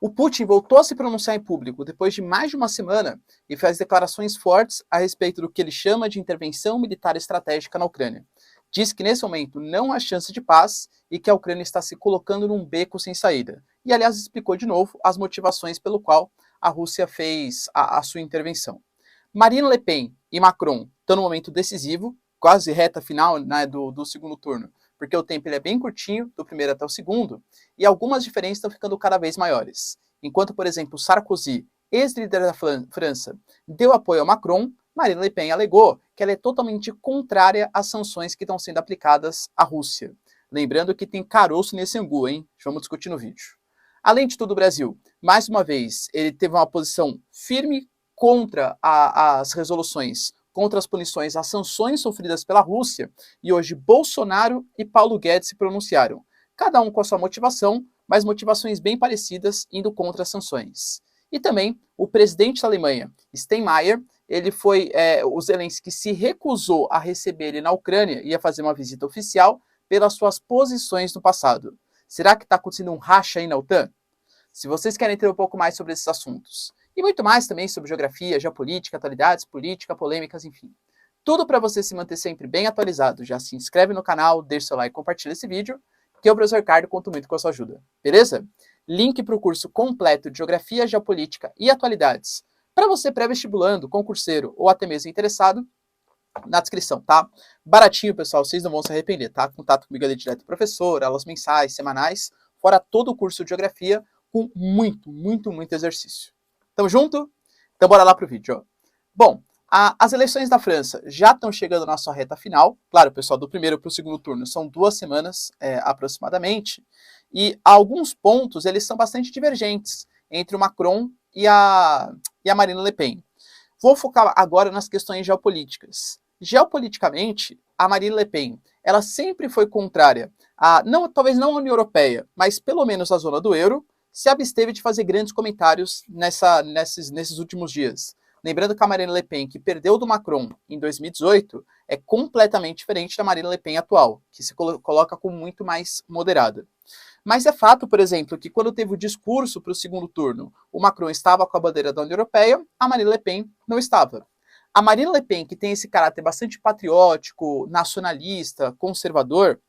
O Putin voltou a se pronunciar em público depois de mais de uma semana e fez declarações fortes a respeito do que ele chama de intervenção militar estratégica na Ucrânia. Diz que nesse momento não há chance de paz e que a Ucrânia está se colocando num beco sem saída. E, aliás, explicou de novo as motivações pelo qual a Rússia fez a sua intervenção. Marine Le Pen e Macron estão no momento decisivo, quase reta final, né, do segundo turno, porque o tempo ele é bem curtinho, do primeiro até o segundo, e algumas diferenças estão ficando cada vez maiores. Enquanto, por exemplo, Sarkozy, ex-líder da França, deu apoio a Macron, Marine Le Pen alegou que ela é totalmente contrária às sanções que estão sendo aplicadas à Rússia. Lembrando que tem caroço nesse angu, hein? Vamos discutir no vídeo. Além de tudo, o Brasil, mais uma vez, ele teve uma posição firme contra as resoluções, contra as punições, as sanções sofridas pela Rússia, e hoje Bolsonaro e Paulo Guedes se pronunciaram, cada um com a sua motivação, mas motivações bem parecidas, indo contra as sanções. E também o presidente da Alemanha, Steinmeier, ele foi, o Zelensky se recusou a receber ele na Ucrânia e a fazer uma visita oficial pelas suas posições no passado. Será que está acontecendo um racha aí na OTAN? Se vocês querem ter um pouco mais sobre esses assuntos, e muito mais também sobre geografia, geopolítica, atualidades, política, polêmicas, enfim. Tudo para você se manter sempre bem atualizado. Já se inscreve no canal, deixa seu like e compartilha esse vídeo, que eu, professor Ricardo, conto muito com a sua ajuda. Beleza? Link para o curso completo de Geografia, Geopolítica e Atualidades, para você pré-vestibulando, concurseiro ou até mesmo interessado, na descrição, tá? Baratinho, pessoal, vocês não vão se arrepender, tá? Contato comigo ali direto, professor, aulas mensais, semanais, fora todo o curso de Geografia, com muito exercício. Tamo junto? Então bora lá pro vídeo, ó. Bom, as eleições da França já estão chegando na sua reta final. Claro, pessoal, do primeiro para o segundo turno são 2 semanas aproximadamente. E alguns pontos, eles são bastante divergentes entre o Macron e a Marine Le Pen. Vou focar agora nas questões geopolíticas. Geopoliticamente, a Marine Le Pen, ela sempre foi contrária talvez não à União Europeia, mas pelo menos à zona do euro, se absteve de fazer grandes comentários nesses últimos dias. Lembrando que a Marine Le Pen, que perdeu do Macron em 2018, é completamente diferente da Marine Le Pen atual, que se coloca como muito mais moderada. Mas é fato, por exemplo, que quando teve o discurso para o segundo turno, o Macron estava com a bandeira da União Europeia, a Marine Le Pen não estava. A Marine Le Pen, que tem esse caráter bastante patriótico, nacionalista, conservador,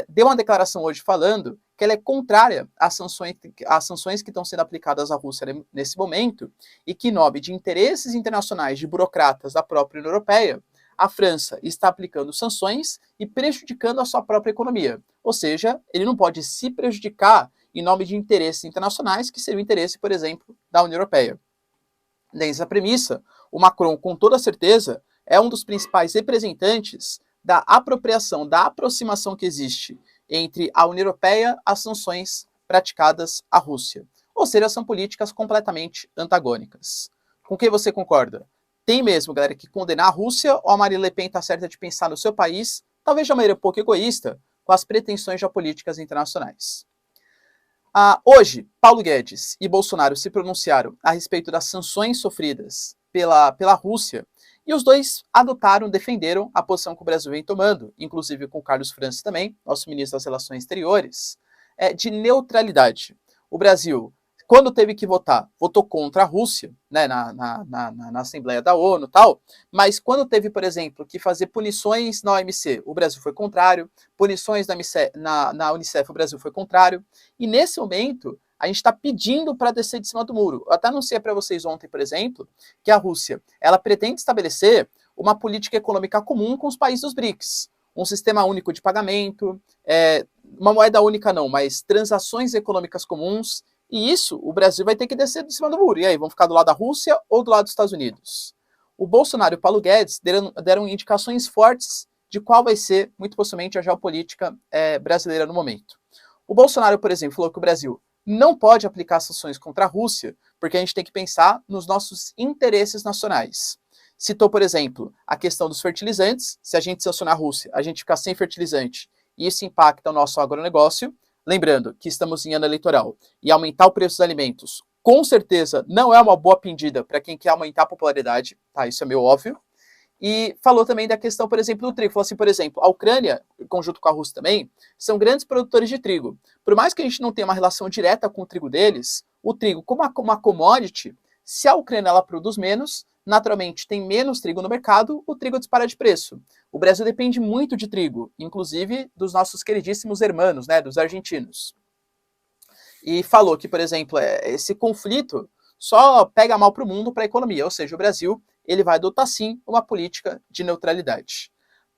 deu uma declaração hoje falando que ela é contrária às sanções que estão sendo aplicadas à Rússia nesse momento e que, em nome de interesses internacionais de burocratas da própria União Europeia, a França está aplicando sanções e prejudicando a sua própria economia. Ou seja, ele não pode se prejudicar em nome de interesses internacionais, que seria o interesse, por exemplo, da União Europeia. Nessa premissa, o Macron, com toda certeza, é um dos principais representantes da apropriação, da aproximação que existe entre a União Europeia às sanções praticadas à Rússia. Ou seja, são políticas completamente antagônicas. Com quem você concorda? Tem mesmo, galera, que condenar a Rússia, ou a Marine Le Pen está certa de pensar no seu país, talvez de uma maneira um pouco egoísta, com as pretensões geopolíticas internacionais? Hoje, Paulo Guedes e Bolsonaro se pronunciaram a respeito das sanções sofridas pela Rússia, e os dois defenderam a posição que o Brasil vem tomando, inclusive com o Carlos França também, nosso ministro das Relações Exteriores, de neutralidade. O Brasil, quando teve que votar, votou contra a Rússia, né, na Assembleia da ONU e tal, mas quando teve, por exemplo, que fazer punições na OMC, o Brasil foi contrário, punições na Unicef, o Brasil foi contrário, e nesse momento a gente está pedindo para descer de cima do muro. Eu até anunciei para vocês ontem, por exemplo, que a Rússia ela pretende estabelecer uma política econômica comum com os países dos BRICS. Um sistema único de pagamento, uma moeda única não, mas transações econômicas comuns. E isso, o Brasil vai ter que descer de cima do muro. E aí, vão ficar do lado da Rússia ou do lado dos Estados Unidos? O Bolsonaro e o Paulo Guedes deram indicações fortes de qual vai ser, muito possivelmente, a geopolítica brasileira no momento. O Bolsonaro, por exemplo, falou que o Brasil não pode aplicar sanções contra a Rússia, porque a gente tem que pensar nos nossos interesses nacionais. Citou, por exemplo, a questão dos fertilizantes. Se a gente sancionar a Rússia, a gente fica sem fertilizante e isso impacta o nosso agronegócio. Lembrando que estamos em ano eleitoral e aumentar o preço dos alimentos, com certeza, não é uma boa pedida para quem quer aumentar a popularidade, tá? Isso é meio óbvio. E falou também da questão, por exemplo, do trigo. Falou assim, por exemplo, a Ucrânia, em conjunto com a Rússia também, são grandes produtores de trigo. Por mais que a gente não tenha uma relação direta com o trigo deles, o trigo como uma commodity, se a Ucrânia ela produz menos, naturalmente tem menos trigo no mercado, o trigo dispara de preço. O Brasil depende muito de trigo, inclusive dos nossos queridíssimos hermanos, né, dos argentinos. E falou que, por exemplo, esse conflito só pega mal para o mundo, para a economia, ou seja, o Brasil ele vai adotar sim uma política de neutralidade.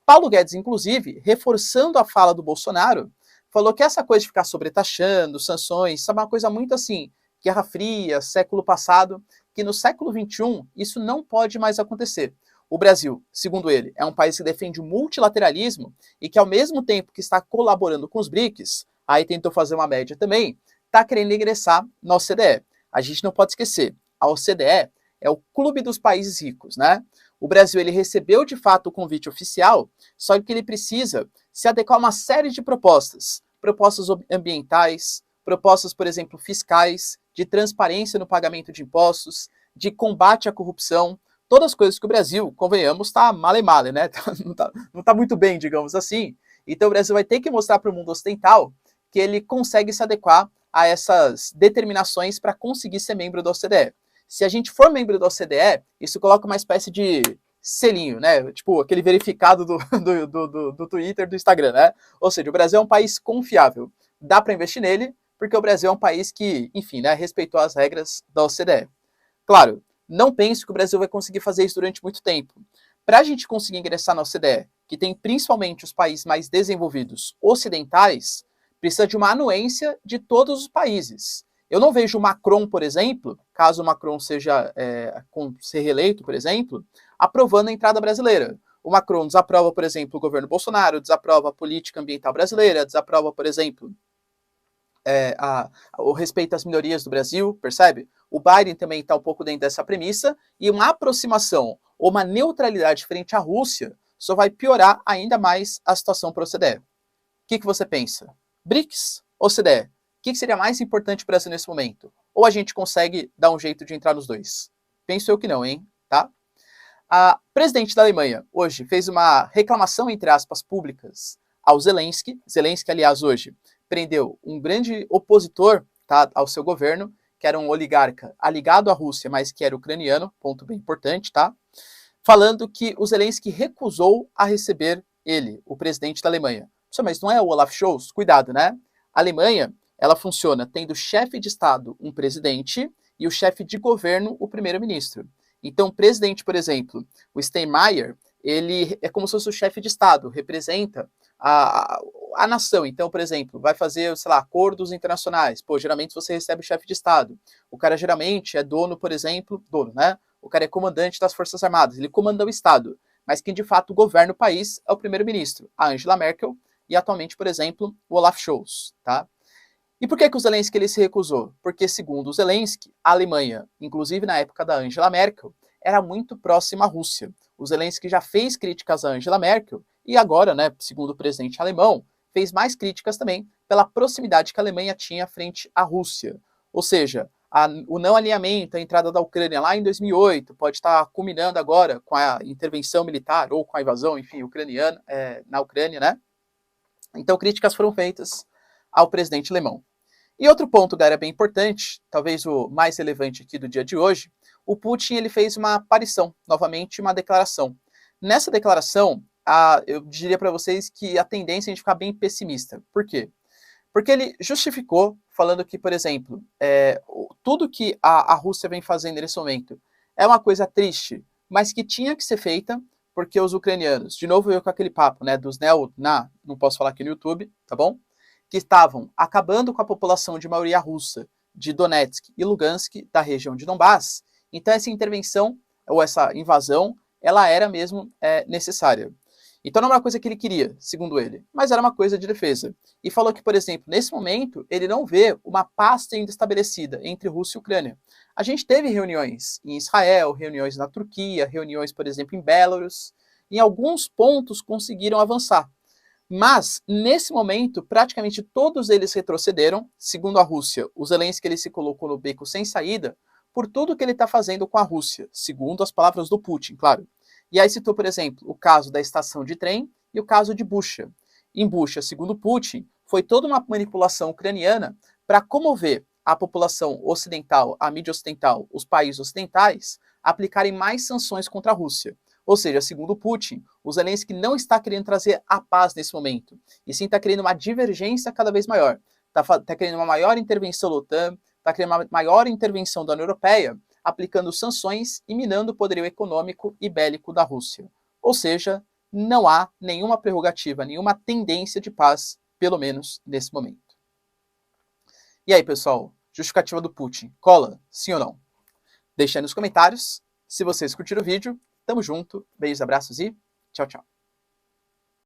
Paulo Guedes, inclusive, reforçando a fala do Bolsonaro, falou que essa coisa de ficar sobretaxando, sanções, sabe, uma coisa muito assim, Guerra Fria, século passado, que no século XXI isso não pode mais acontecer. O Brasil, segundo ele, é um país que defende o multilateralismo e que, ao mesmo tempo que está colaborando com os BRICS, aí tentou fazer uma média também, está querendo ingressar na OCDE. A gente não pode esquecer, a OCDE é o clube dos países ricos, né? O Brasil ele recebeu de fato o convite oficial, só que ele precisa se adequar a uma série de propostas. Propostas ambientais, propostas, por exemplo, fiscais, de transparência no pagamento de impostos, de combate à corrupção, todas as coisas que o Brasil, convenhamos, está male male, né? Não tá muito bem, digamos assim. Então o Brasil vai ter que mostrar para o mundo ocidental que ele consegue se adequar a essas determinações para conseguir ser membro da OCDE. Se a gente for membro da OCDE, isso coloca uma espécie de selinho, né? Tipo aquele verificado do Twitter, do Instagram, né? Ou seja, o Brasil é um país confiável. Dá para investir nele, porque o Brasil é um país que, enfim, né, respeitou as regras da OCDE. Claro, não penso que o Brasil vai conseguir fazer isso durante muito tempo. Para a gente conseguir ingressar na OCDE, que tem principalmente os países mais desenvolvidos ocidentais, precisa de uma anuência de todos os países. Eu não vejo o Macron, por exemplo, caso o Macron seja ser reeleito, por exemplo, aprovando a entrada brasileira. O Macron desaprova, por exemplo, o governo Bolsonaro, desaprova a política ambiental brasileira, desaprova, por exemplo, o respeito às minorias do Brasil, percebe? O Biden também está um pouco dentro dessa premissa, e uma aproximação ou uma neutralidade frente à Rússia só vai piorar ainda mais a situação para a OCDE. O que você pensa? BRICS ou OCDE? O que seria mais importante para o Brasil nesse momento? Ou a gente consegue dar um jeito de entrar nos dois? Penso eu que não, hein? Tá? A presidente da Alemanha, hoje, fez uma reclamação, entre aspas, públicas ao Zelensky. Zelensky, aliás, hoje, prendeu um grande opositor, tá, ao seu governo, que era um oligarca aligado à Rússia, mas que era ucraniano, ponto bem importante, tá? Falando que o Zelensky recusou a receber ele, o presidente da Alemanha. Mas não é o Olaf Scholz? Cuidado, né? A Alemanha, ela funciona tendo chefe de Estado um presidente e o chefe de governo o primeiro-ministro. Então, o presidente, por exemplo, o Steinmeier, ele é como se fosse o chefe de Estado, representa a nação. Então, por exemplo, vai fazer, sei lá, acordos internacionais. Pô, geralmente você recebe o chefe de Estado. O cara geralmente é dono, por exemplo, né? O cara é comandante das Forças Armadas, ele comanda o Estado. Mas quem de fato governa o país é o primeiro-ministro, a Angela Merkel, e atualmente, por exemplo, o Olaf Scholz, tá? E por que o Zelensky ele se recusou? Porque, segundo o Zelensky, a Alemanha, inclusive na época da Angela Merkel, era muito próxima à Rússia. O Zelensky já fez críticas à Angela Merkel e agora, né, segundo o presidente alemão, fez mais críticas também pela proximidade que a Alemanha tinha frente à Rússia. Ou seja, o não alinhamento, a entrada da Ucrânia lá em 2008, pode estar culminando agora com a intervenção militar ou com a invasão, enfim, ucraniana, na Ucrânia, né? Então, críticas foram feitas ao presidente alemão. E outro ponto, galera, bem importante, talvez o mais relevante aqui do dia de hoje, o Putin ele fez uma aparição, novamente uma declaração. Nessa declaração, eu diria para vocês que a tendência é a gente ficar bem pessimista. Por quê? Porque ele justificou, falando que, por exemplo, tudo que a Rússia vem fazendo nesse momento é uma coisa triste, mas que tinha que ser feita porque os ucranianos, de novo eu com aquele papo, né, dos não posso falar aqui no YouTube, tá bom? Que estavam acabando com a população de maioria russa de Donetsk e Lugansk, da região de Donbass. Então essa intervenção, ou essa invasão, ela era mesmo necessária. Então não era uma coisa que ele queria, segundo ele, mas era uma coisa de defesa. E falou que, por exemplo, nesse momento, ele não vê uma paz ainda estabelecida entre Rússia e Ucrânia. A gente teve reuniões em Israel, reuniões na Turquia, reuniões, por exemplo, em Belarus. Em alguns pontos conseguiram avançar. Mas, nesse momento, praticamente todos eles retrocederam. Segundo a Rússia, o Zelensky ele se colocou no beco sem saída por tudo que ele está fazendo com a Rússia, segundo as palavras do Putin, claro. E aí citou, por exemplo, o caso da estação de trem e o caso de Bucha. Em Bucha, segundo Putin, foi toda uma manipulação ucraniana para comover a população ocidental, a mídia ocidental, os países ocidentais, aplicarem mais sanções contra a Rússia. Ou seja, segundo Putin, o Zelensky não está querendo trazer a paz nesse momento, e sim está querendo uma divergência cada vez maior. Está querendo uma maior intervenção da OTAN, está querendo uma maior intervenção da União Europeia, aplicando sanções e minando o poderio econômico e bélico da Rússia. Ou seja, não há nenhuma prerrogativa, nenhuma tendência de paz, pelo menos nesse momento. E aí, pessoal, justificativa do Putin, cola, sim ou não? Deixa aí nos comentários. Se vocês curtiram o vídeo, tamo junto, beijos, abraços e tchau, tchau.